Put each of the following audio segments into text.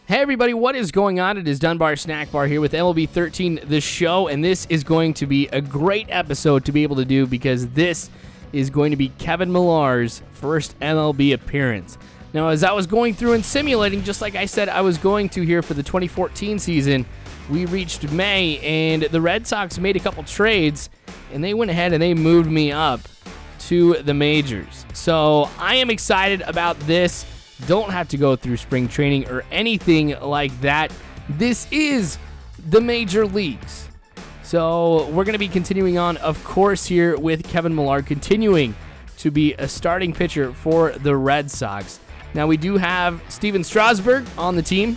Hey everybody, what is going on? It is Dunbar Snackbar here with MLB 13, the show, and this is going to be a great episode to be able to do because this is going to be Kevin Millar's first MLB appearance. Now, as I was going through and simulating, just like I said I was going to here for the 2014 season, we reached May, and the Red Sox made a couple trades, and they went ahead and they moved me up to the majors. So I am excited about this. Don't have to go through spring training or anything like that. This is the major leagues. So we're going to be continuing on, of course, here with Kevin Millar, continuing to be a starting pitcher for the Red Sox. Now, we do have Steven Strasburg on the team,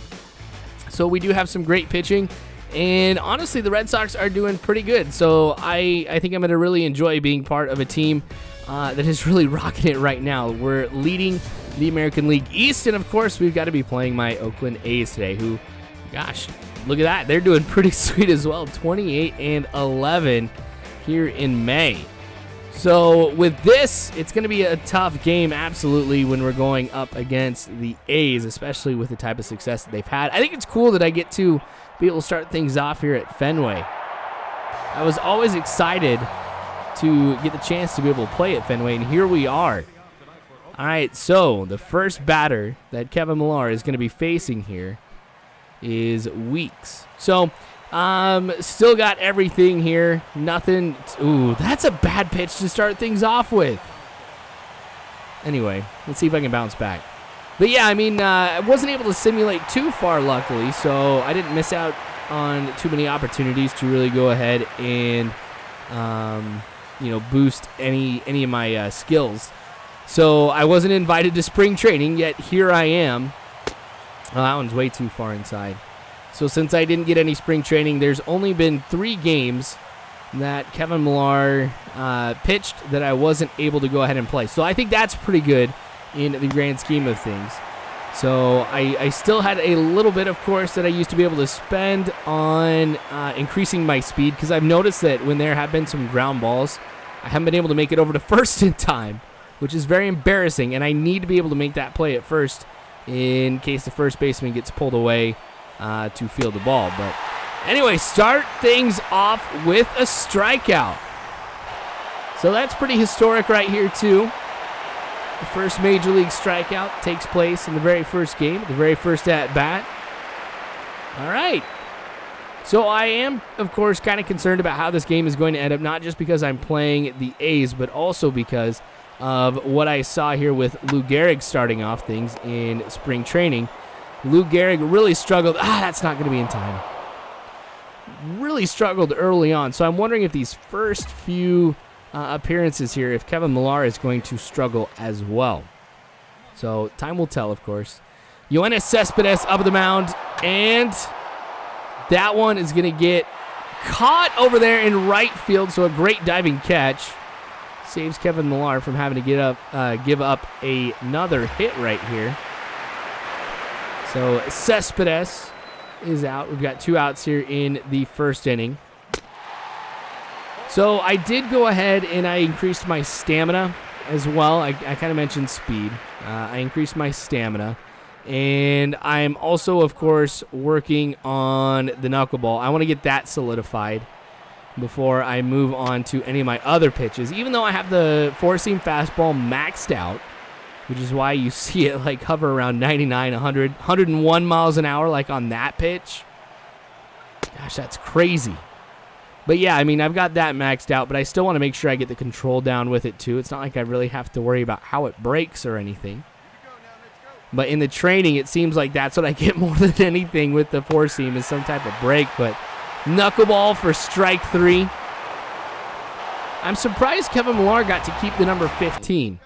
so we do have some great pitching. And honestly, the Red Sox are doing pretty good. So I think I'm going to really enjoy being part of a team that is really rocking it right now. We're leading the American League East, and of course, we've got to be playing my Oakland A's today, who, gosh, look at that. They're doing pretty sweet as well, 28-11 here in May. So with this, it's going to be a tough game, absolutely, when we're going up against the A's, especially with the type of success that they've had. I think it's cool that I get to be able to start things off here at Fenway. I was always excited to get the chance to be able to play at Fenway, and here we are. All right, so the first batter that Kevin Millar is going to be facing here is Weeks. So, still got everything here. Nothing. Ooh, that's a bad pitch to start things off with. Anyway, let's see if I can bounce back. But yeah, I mean, I wasn't able to simulate too far, luckily, so I didn't miss out on too many opportunities to really go ahead and, boost any of my skills. So I wasn't invited to spring training, yet here I am. Oh, that one's way too far inside. So since I didn't get any spring training, there's only been 3 games that Kevin Millar pitched that I wasn't able to go ahead and play. So I think that's pretty good in the grand scheme of things. So I still had a little bit, of course, that I used to be able to spend on increasing my speed, because I've noticed that when there have been some ground balls, I haven't been able to make it over to first in time, which is very embarrassing, and I need to be able to make that play at first in case the first baseman gets pulled away to field the ball. But anyway, start things off with a strikeout. So that's pretty historic right here, too. The first Major League strikeout takes place in the very first game, the very first at-bat. All right. So I am, of course, kind of concerned about how this game is going to end up, not just because I'm playing the A's, but also because of what I saw here with Lou Gehrig starting off things in spring training. Lou Gehrig really struggled. That's not going to be in time. Really struggled early on. So I'm wondering if these first few appearances here, if Kevin Millar is going to struggle as well. So time will tell, of course. Yoenis Cespedes up at the mound, and that one is going to get caught over there in right field. So a great diving catch saves Kevin Millar from having to give up another hit right here. So Cespedes is out. We've got 2 outs here in the first inning. So I did go ahead and I increased my stamina as well. I kind of mentioned speed. I increased my stamina. And I'm also, of course, working on the knuckleball. I want to get that solidified before I move on to any of my other pitches. Even though I have the four-seam fastball maxed out, which is why you see it like hover around 99, 100, 101 miles an hour like on that pitch. Gosh, that's crazy. But yeah, I mean, I've got that maxed out, but I still want to make sure I get the control down with it too. It's not like I really have to worry about how it breaks or anything. But in the training, it seems like that's what I get more than anything with the four-seam is some type of break. But knuckleball for strike 3. I'm surprised Kevin Millar got to keep the number 15.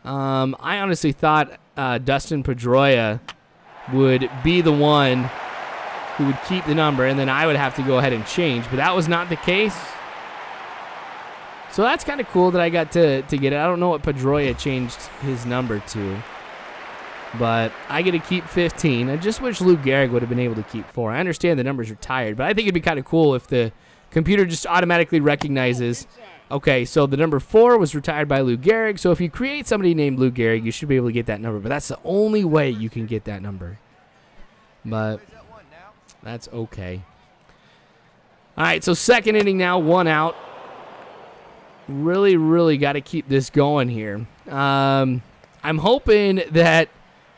I honestly thought Dustin Pedroia would be the one who would keep the number, and then I would have to go ahead and change. But that was not the case. So that's kind of cool that I got to get it. I don't know what Pedroia changed his number to, but I get to keep 15. I just wish Lou Gehrig would have been able to keep 4. I understand the numbers are tired, but I think it'd be kind of cool if the computer just automatically recognizes, okay, so the number 4 was retired by Lou Gehrig, so if you create somebody named Lou Gehrig, you should be able to get that number, but that's the only way you can get that number. but that's okay. All right, so second inning now, 1 out. Really, really got to keep this going here. I'm hoping that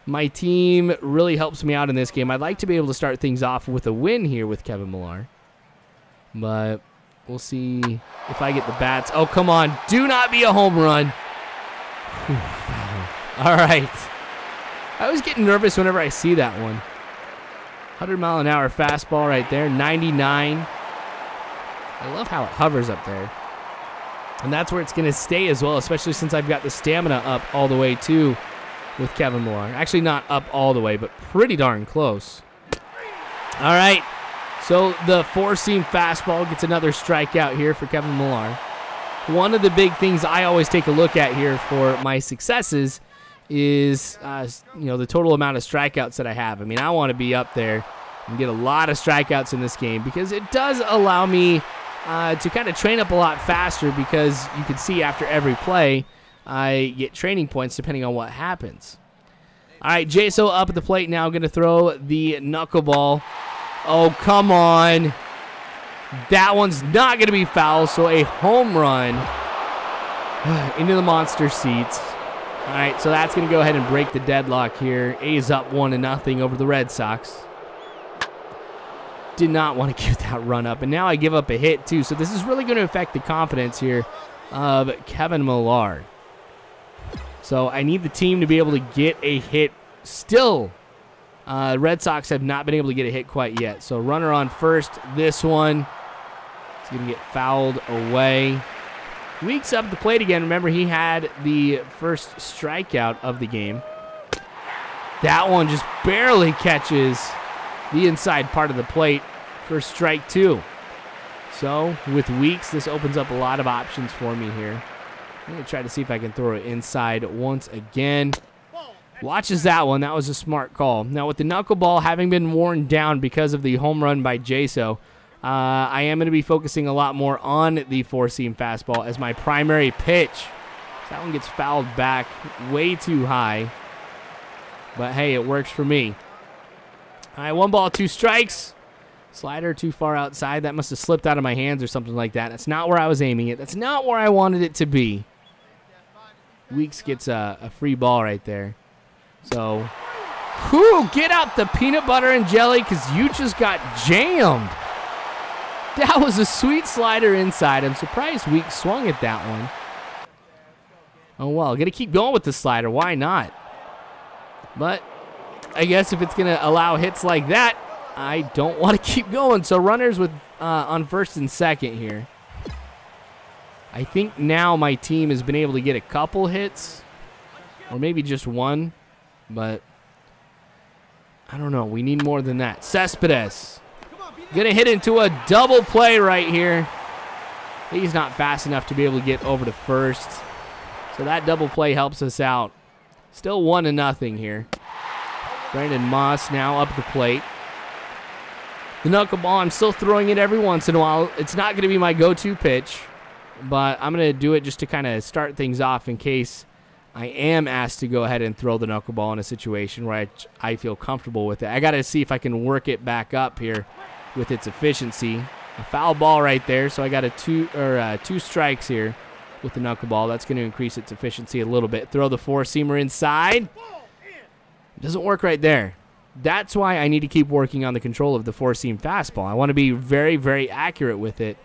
my team really helps me out in this game. I'd like to be able to start things off with a win here with Kevin Millar. But we'll see if I get the bats. Oh, come on. Do not be a home run. All right. I always get nervous whenever I see that one. 100-mile-an-hour fastball right there. 99. I love how it hovers up there. And that's where it's going to stay as well, especially since I've got the stamina up all the way, too, with Kevin Millar. Actually, not up all the way, but pretty darn close. All right. So the four-seam fastball gets another strikeout here for Kevin Millar. One of the big things I always take a look at here for my successes is the total amount of strikeouts that I have. I mean, I want to be up there and get a lot of strikeouts in this game because it does allow me to kind of train up a lot faster because you can see after every play I get training points depending on what happens. All right, Jaso up at the plate now, going to throw the knuckleball. Oh, come on. That one's not going to be foul, so a home run into the monster seats. All right, so that's going to go ahead and break the deadlock here. A's up 1-0 over the Red Sox. Did not want to give that run up, and now I give up a hit too. So this is really going to affect the confidence here of Kevin Millar. So I need the team to be able to get a hit still. Red Sox have not been able to get a hit quite yet. So runner on first. This one is going to get fouled away. Weeks up at the plate again. Remember, he had the first strikeout of the game. That one just barely catches the inside part of the plate for strike 2. So with Weeks, this opens up a lot of options for me here. I'm going to try to see if I can throw it inside once again. Watches that one. That was a smart call. Now with the knuckleball having been worn down because of the home run by Jaso, I am going to be focusing a lot more on the four-seam fastball as my primary pitch. That one gets fouled back way too high. But hey, it works for me. All right, 1 ball, 2 strikes. Slider too far outside. That must have slipped out of my hands or something like that. That's not where I was aiming it. That's not where I wanted it to be. Weeks gets a free ball right there. So, get out the peanut butter and jelly because you just got jammed. That was a sweet slider inside. I'm surprised Weeks swung at that one. Oh, well, going to keep going with the slider. Why not? But I guess if it's going to allow hits like that, I don't want to keep going. So runners with on first and second here. I think now my team has been able to get a couple hits, or maybe just one, but I don't know. We need more than that. Cespedes gonna hit into a double play right here. He's not fast enough to be able to get over to first, so that double play helps us out. Still 1-0 here. Brandon Moss now up the plate. The knuckleball, I'm still throwing it every once in a while. It's not going to be my go-to pitch, but I'm going to do it just to kind of start things off in case I am asked to go ahead and throw the knuckleball in a situation where I feel comfortable with it. I got to see if I can work it back up here with its efficiency. A foul ball right there, so I got two strikes here with the knuckleball. That's going to increase its efficiency a little bit. Throw the four-seamer inside. It doesn't work right there. That's why I need to keep working on the control of the four-seam fastball. I want to be very, very accurate with it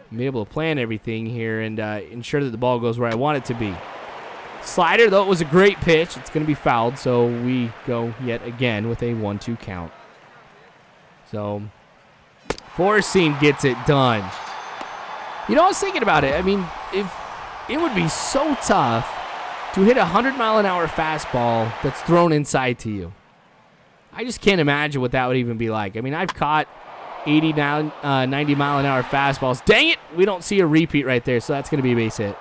and be able to plan everything here and ensure that the ball goes where I want it to be. Slider, though it was a great pitch, it's going to be fouled, so we go yet again with a 1-2 count. So, four-seam gets it done. You know, I was thinking about it. I mean, if it would be so tough to hit a 100-mile-an-hour fastball that's thrown inside to you. I just can't imagine what that would even be like. I mean, I've caught 90-mile-an-hour fastballs. Dang it! We don't see a repeat right there, so that's going to be a base hit.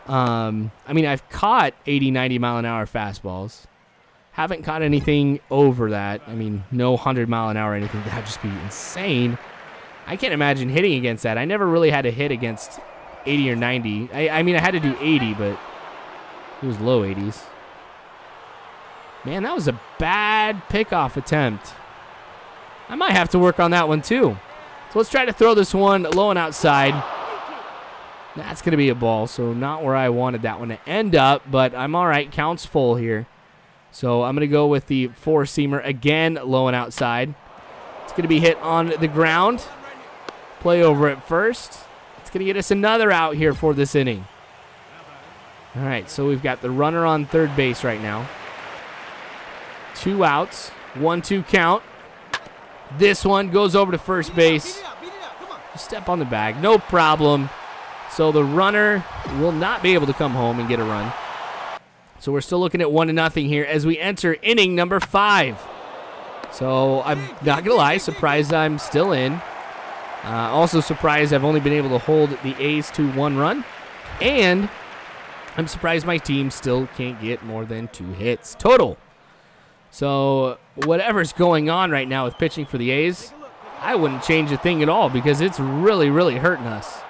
I mean, I've caught 90-mile-an-hour fastballs. Haven't caught anything over that. I mean, no 100-mile-an-hour or anything. That would just be insane. I can't imagine hitting against that. I never really had to hit against 80 or 90. I mean, I had to do 80, but it was low 80s. Man, that was a bad pickoff attempt. I might have to work on that one too. So let's try to throw this one low and outside. That's going to be a ball, so not where I wanted that one to end up, but I'm all right. Count's full here. So I'm going to go with the four-seamer again, low and outside. It's going to be hit on the ground. Play over at first. It's going to get us another out here for this inning. All right, so we've got the runner on third base right now. 2 outs, 1-2 count. This one goes over to first base. Step on the bag, no problem. So the runner will not be able to come home and get a run. So we're still looking at 1-0 here as we enter inning number 5. So I'm not going to lie, surprised I'm still in. Also surprised I've only been able to hold the A's to 1 run. And I'm surprised my team still can't get more than 2 hits total. So whatever's going on right now with pitching for the A's, I wouldn't change a thing at all because it's really, really hurting us.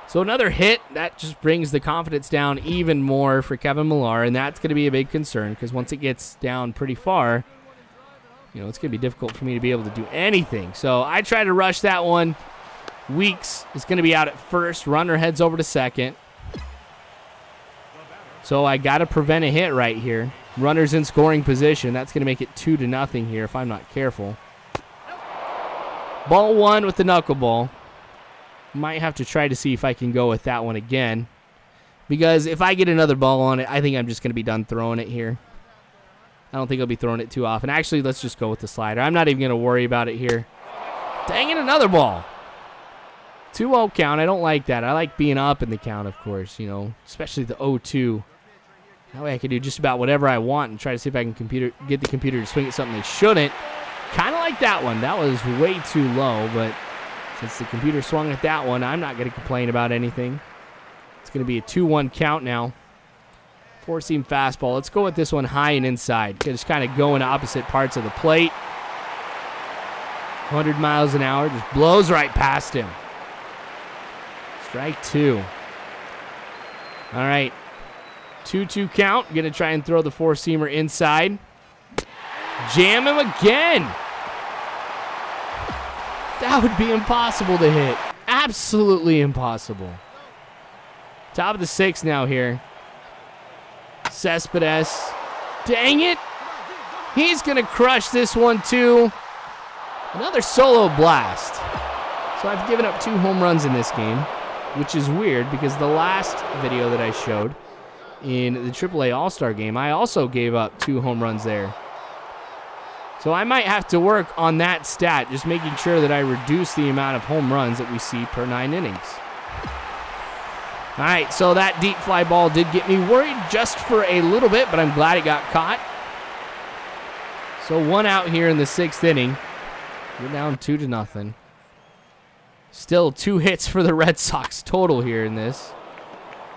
So another hit, that just brings the confidence down even more for Kevin Millar, and that's going to be a big concern because once it gets down pretty far, you know, it's going to be difficult for me to be able to do anything. So I try to rush that one. Weeks is going to be out at first. Runner heads over to second. So I got to prevent a hit right here. Runner's in scoring position. That's going to make it 2-0 here if I'm not careful. Ball 1 with the knuckleball. Might have to try to see if I can go with that one again. Because if I get another ball on it, I think I'm just going to be done throwing it here. I don't think I'll be throwing it too often. Actually, let's just go with the slider. I'm not even going to worry about it here. Dang it, another ball. 2-0 count. I don't like that. I like being up in the count, of course, you know, especially the 0-2. That way I can do just about whatever I want and try to see if I can get the computer to swing at something they shouldn't. Kind of like that one. That was way too low, but since the computer swung at that one, I'm not going to complain about anything. It's going to be a 2-1 count now. 4-seam fastball. Let's go with this one high and inside. Just kind of go in opposite parts of the plate. 100 miles an hour. Just blows right past him. Strike 2. All right. 2-2 count. Going to try and throw the 4-seamer inside. Jam him again. That would be impossible to hit. Absolutely impossible. Top of the 6th now here. Cespedes. Dang it. He's going to crush this one too. Another solo blast. So I've given up 2 home runs in this game, which is weird because the last video that I showed in the AAA All-Star game, I also gave up 2 home runs there. So I might have to work on that stat, just making sure that I reduce the amount of home runs that we see per 9 innings. All right, so that deep fly ball did get me worried just for a little bit, but I'm glad it got caught. So 1 out here in the 6th inning. We're down 2-0. Still 2 hits for the Red Sox total here in this.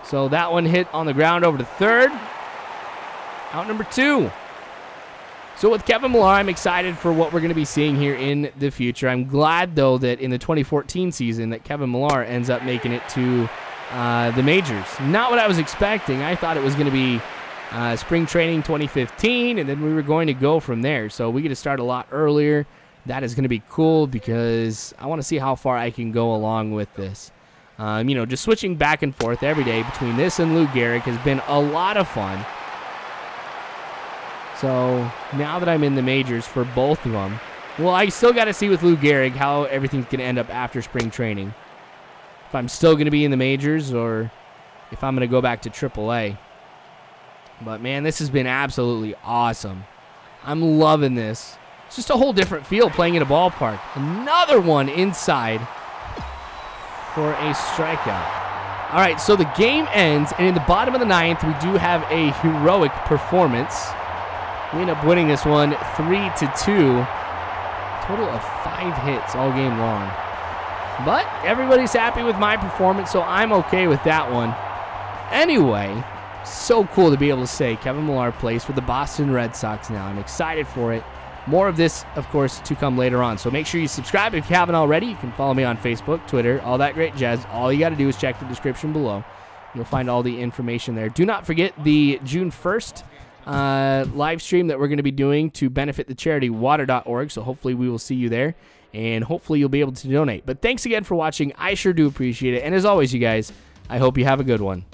So that one hit on the ground over to third. Out number 2. So with Kevin Millar, I'm excited for what we're going to be seeing here in the future. I'm glad, though, that in the 2014 season that Kevin Millar ends up making it to the majors. Not what I was expecting. I thought it was going to be spring training 2015, and then we were going to go from there. So we get to start a lot earlier. That is going to be cool because I want to see how far I can go along with this. You know, just switching back and forth every day between this and Lou Gehrig has been a lot of fun. So now that I'm in the majors for both of them, well, I still got to see with Lou Gehrig how everything's going to end up after spring training. If I'm still going to be in the majors or if I'm going to go back to AAA. But, man, this has been absolutely awesome. I'm loving this. It's just a whole different feel playing in a ballpark. Another one inside for a strikeout. All right, so the game ends, and in the bottom of the 9th, we do have a heroic performance. We end up winning this one 3-2. Total of 5 hits all game long. But everybody's happy with my performance, so I'm okay with that one. Anyway, so cool to be able to say Kevin Millar plays for the Boston Red Sox now. I'm excited for it. More of this, of course, to come later on. So make sure you subscribe if you haven't already. You can follow me on Facebook, Twitter, all that great jazz. All you got to do is check the description below. You'll find all the information there. Do not forget the June 1st live stream that we're going to be doing to benefit the charity water.org. So hopefully we will see you there, and hopefully you'll be able to donate. But thanks again for watching. I sure do appreciate it. And as always, you guys, I hope you have a good one.